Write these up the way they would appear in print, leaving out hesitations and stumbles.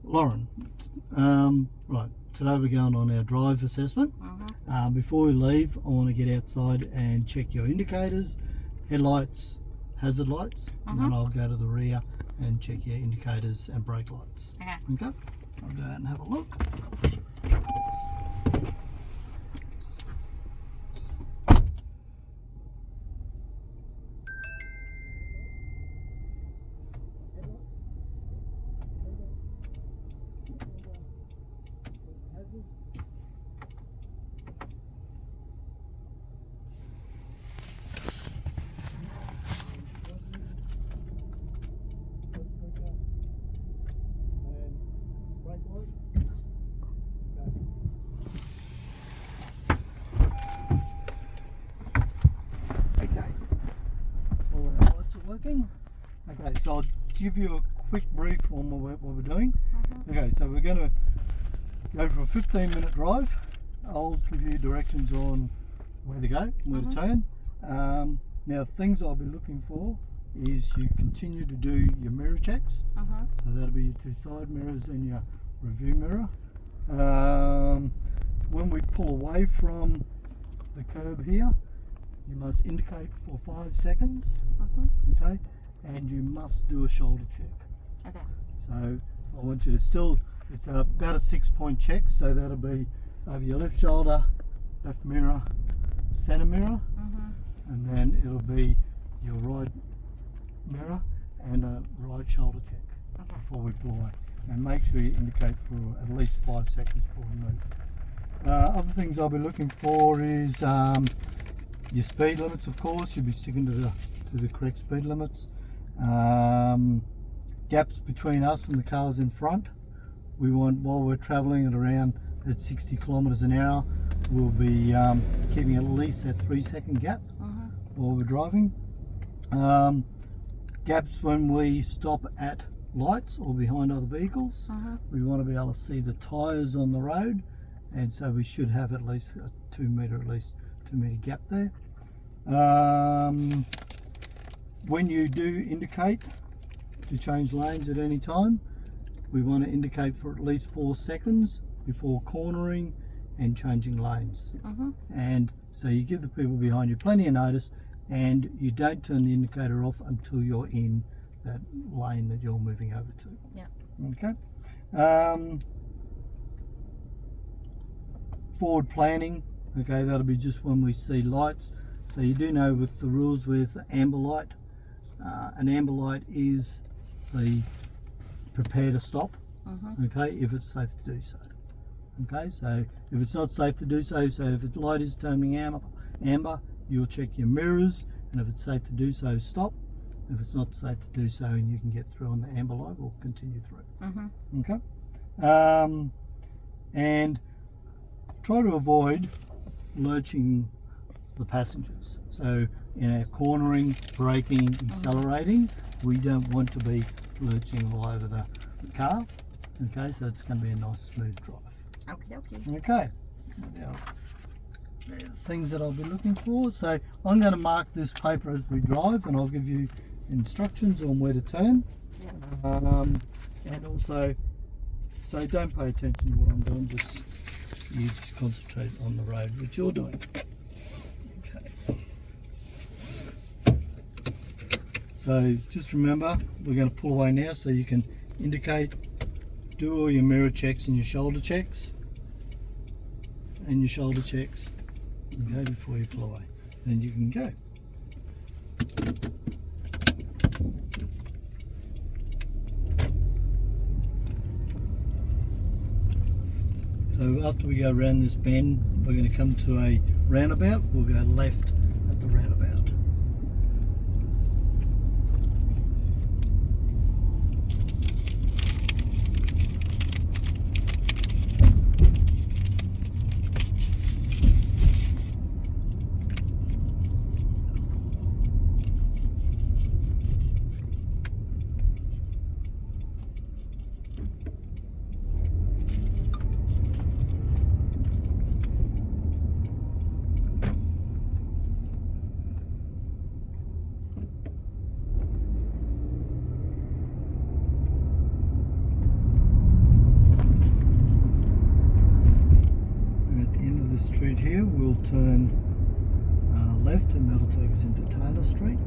Lauren, right, today we're going on our drive assessment. Before we leave, I want to get outside and check your indicators, headlights, hazard lights, and then I'll go to the rear and check your indicators and brake lights. Okay? I'll go out and have a look. Working. Okay, so I'll give you a quick brief on what we're doing. Okay, so we're going to go for a 15-minute drive. I'll give you directions on where to go, where to turn. Now, things I'll be looking for is you continue to do your mirror checks. So that'll be your two side mirrors and your review mirror. When we pull away from the curb here, you must indicate for 5 seconds, okay, and you must do a shoulder check. Okay. So I want you to still, it's about a 6-point check, so that'll be over your left shoulder, left mirror, centre mirror, and then it'll be your right mirror and a right shoulder check before we pull away. And make sure you indicate for at least 5 seconds before we move. Other things I'll be looking for is your speed limits, of course. You'll be sticking to the correct speed limits. Gaps between us and the cars in front. We want, while we're travelling at 60 kilometres an hour, we'll be keeping at least that 3-second gap while we're driving. Gaps when we stop at lights or behind other vehicles. We want to be able to see the tyres on the road, and so we should have at least a 2 metre gap there. When you do indicate to change lanes at any time, we want to indicate for at least 4 seconds before cornering and changing lanes. And so you give the people behind you plenty of notice, and you don't turn the indicator off until you're in that lane that you're moving over to. Okay. Forward planning. Okay, that'll be just when we see lights. So you do know with the rules with amber light, an amber light is the prepare to stop, okay, if it's safe to do so. Okay, so if it's not safe to do so, so if the light is turning amber, you'll check your mirrors, and if it's safe to do so, stop. If it's not safe to do so and you can get through on the amber light, we'll continue through. Okay, and try to avoid lurching the passengers. So in our cornering, braking, accelerating, we don't want to be lurching all over the car. Okay, so it's going to be a nice smooth drive. Okay. Now, things that I'll be looking for. So I'm going to mark this paper as we drive, and I'll give you instructions on where to turn. And also, so don't pay attention to what I'm doing, you just concentrate on the road, which you're doing. Okay. So just remember, we're going to pull away now, so you can indicate, do all your mirror checks and your shoulder checks. Okay, before you pull away. Then you can go. So after we go around this bend, we're going to come to a roundabout. We'll go left at the roundabout. turn left, and that'll take us into Taylor Street.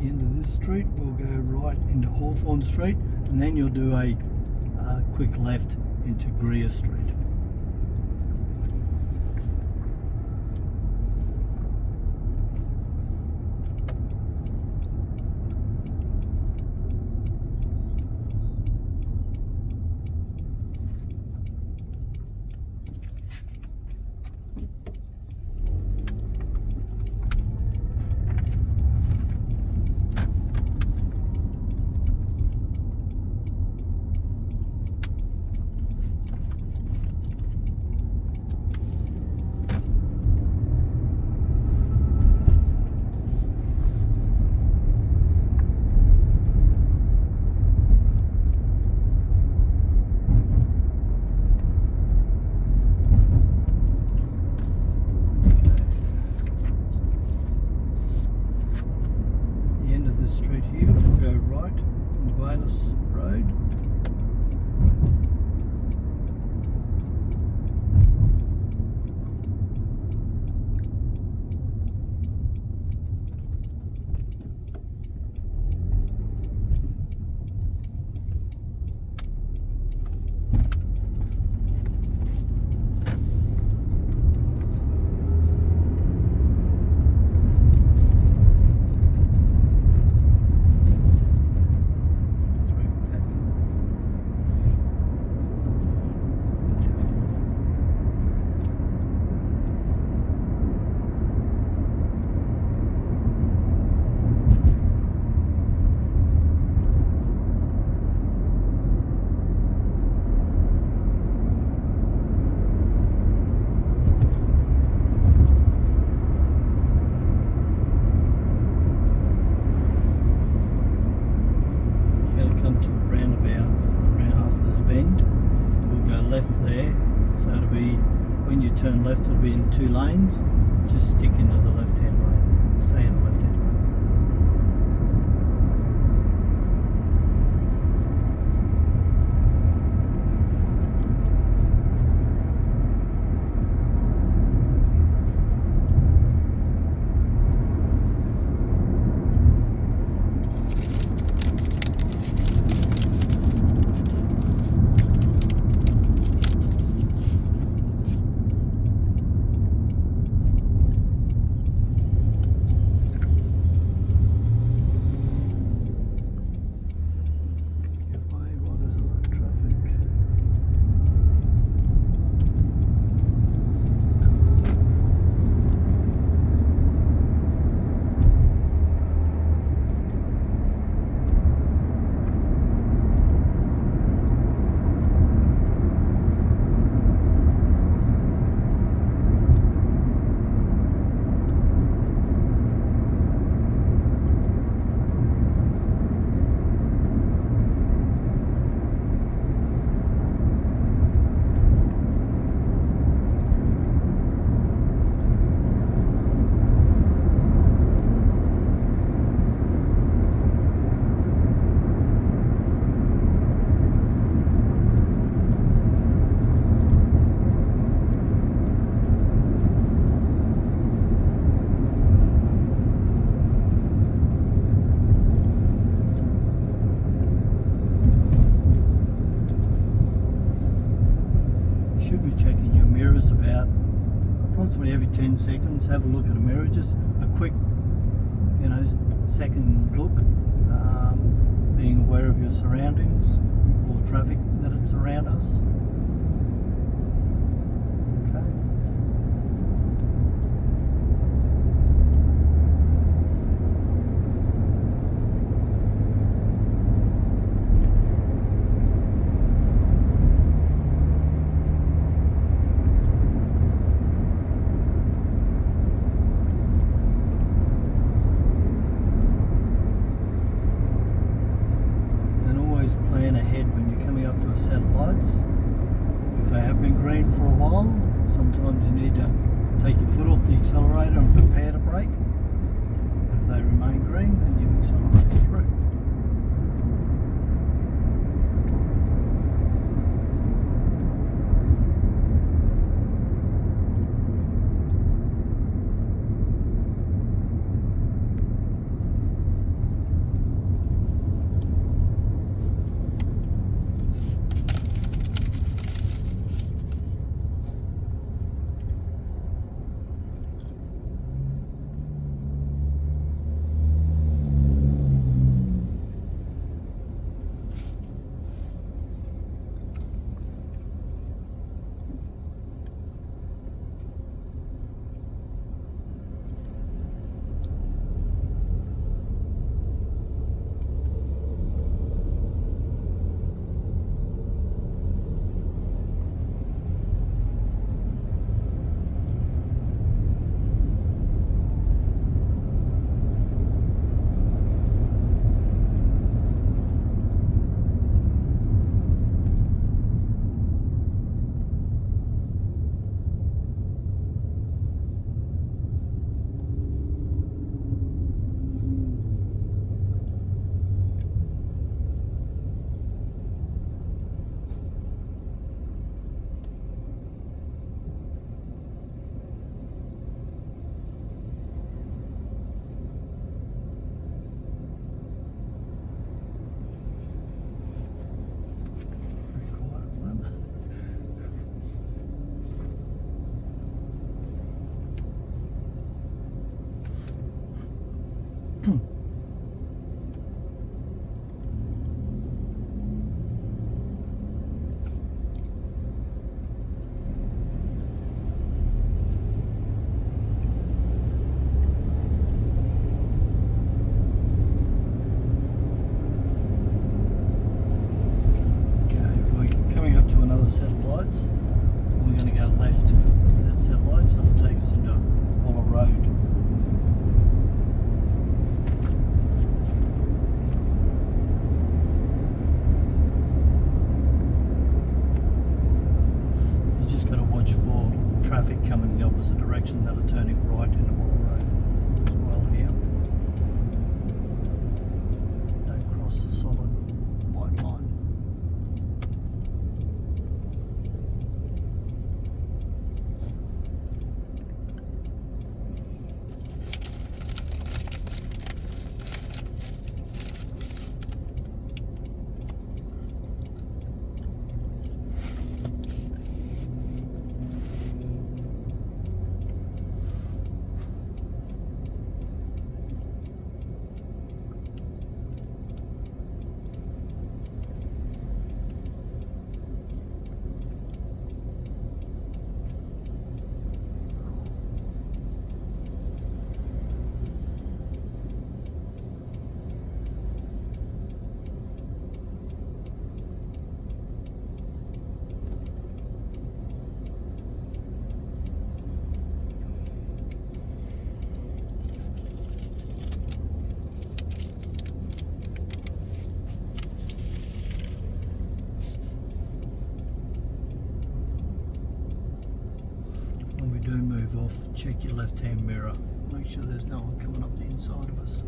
End of this street, we'll go right into Hawthorne Street, and then you'll do a quick left into Greer Street. Street here, we'll go right into Bayless Road. When you turn left, it'll be in 2 lanes. Just stick into the left-hand lane. Stay in the left-hand lane. Should be checking your mirrors about approximately every 10 seconds. Have a look at a mirror, just a quick, second look, being aware of your surroundings, all the traffic that's around us. Okay. Plan ahead. set of lights. If they have been green for a while, sometimes you need to take your foot off the accelerator and prepare to brake. If they remain green, then you accelerate through. Set of lights. We're going to go left. That set of lights that'll take us into Waller Road. You just got to watch for traffic coming the opposite direction that are turning right into Waller Road as well here. Don't cross the solid white line. Do move off, check your left hand mirror, make sure there's no one coming up the inside of us.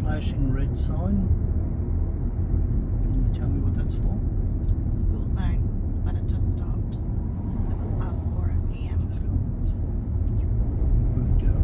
Flashing red sign. Can you tell me what that's for? School zone, but it just stopped. This is past 4 p.m. Just gone past 4. Good job.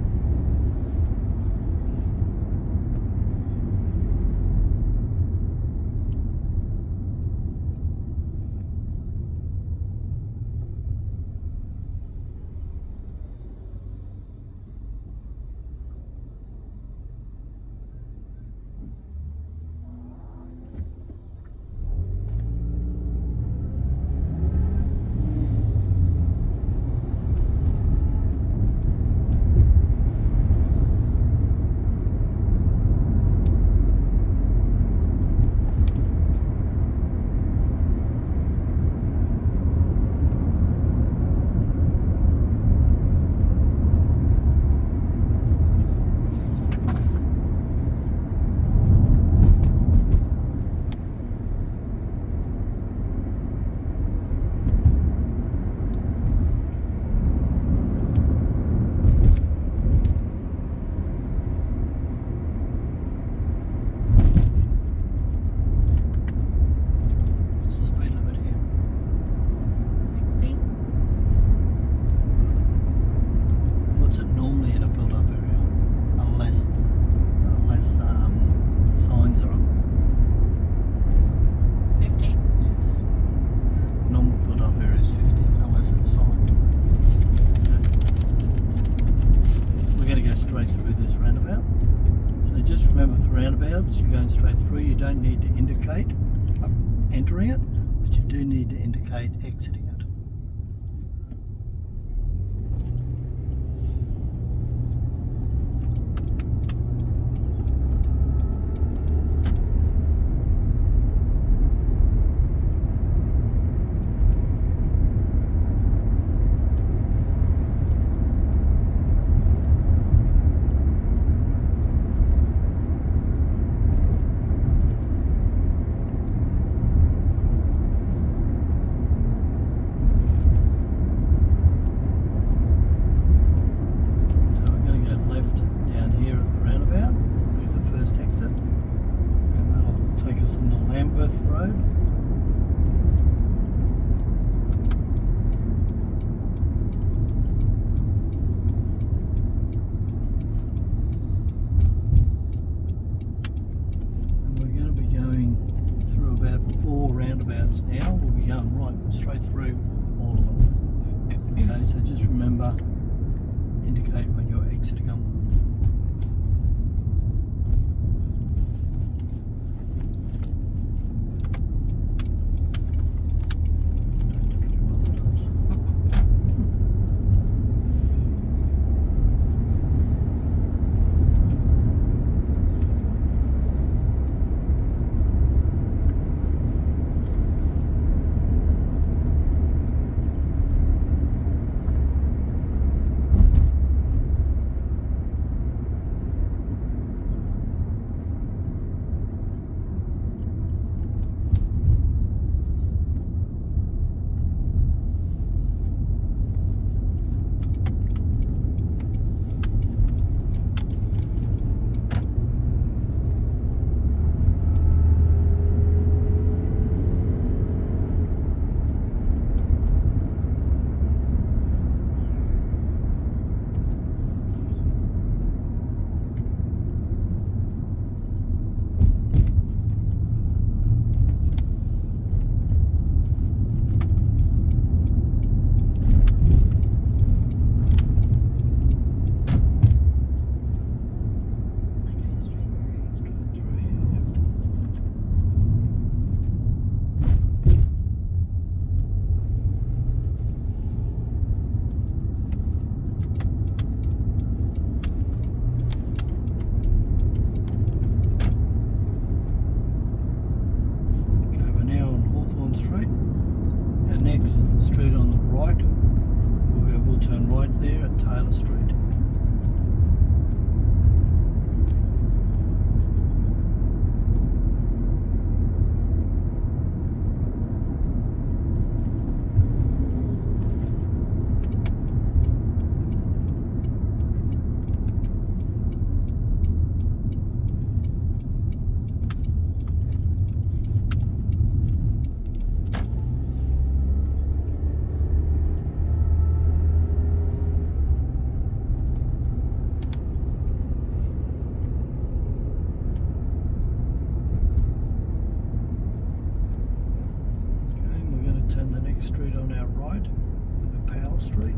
need to indicate entering it, but you do need to indicate exiting it. Now we'll be going right straight through all of them. Okay, so just remember, indicate when you're exiting them. Street on the right, we'll turn right there at Taylor Street. Turn the next street on our right, into Powell Street.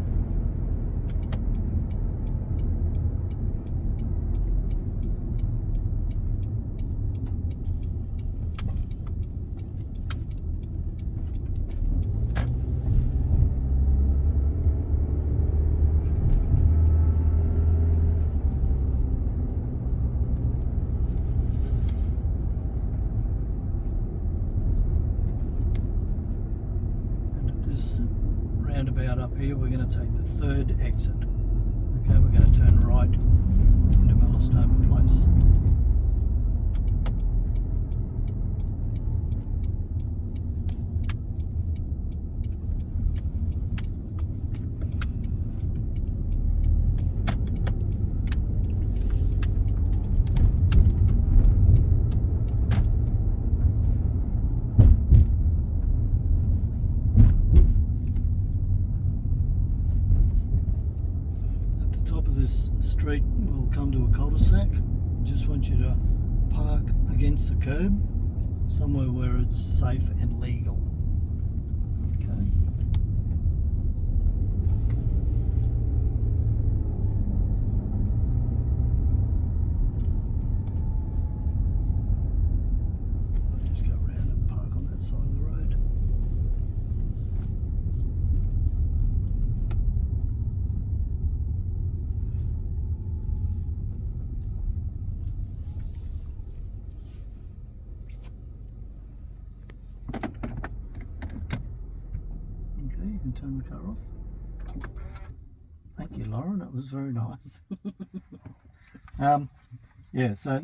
Roundabout up here, we're going to take the third exit. Okay, we're going to turn right into Mellistoma Place. This street will come to a cul-de-sac. I just want you to park against the curb somewhere where it's safe and legal. Okay. and turn the car off. Thank you, Lauren. That was very nice. Yeah, so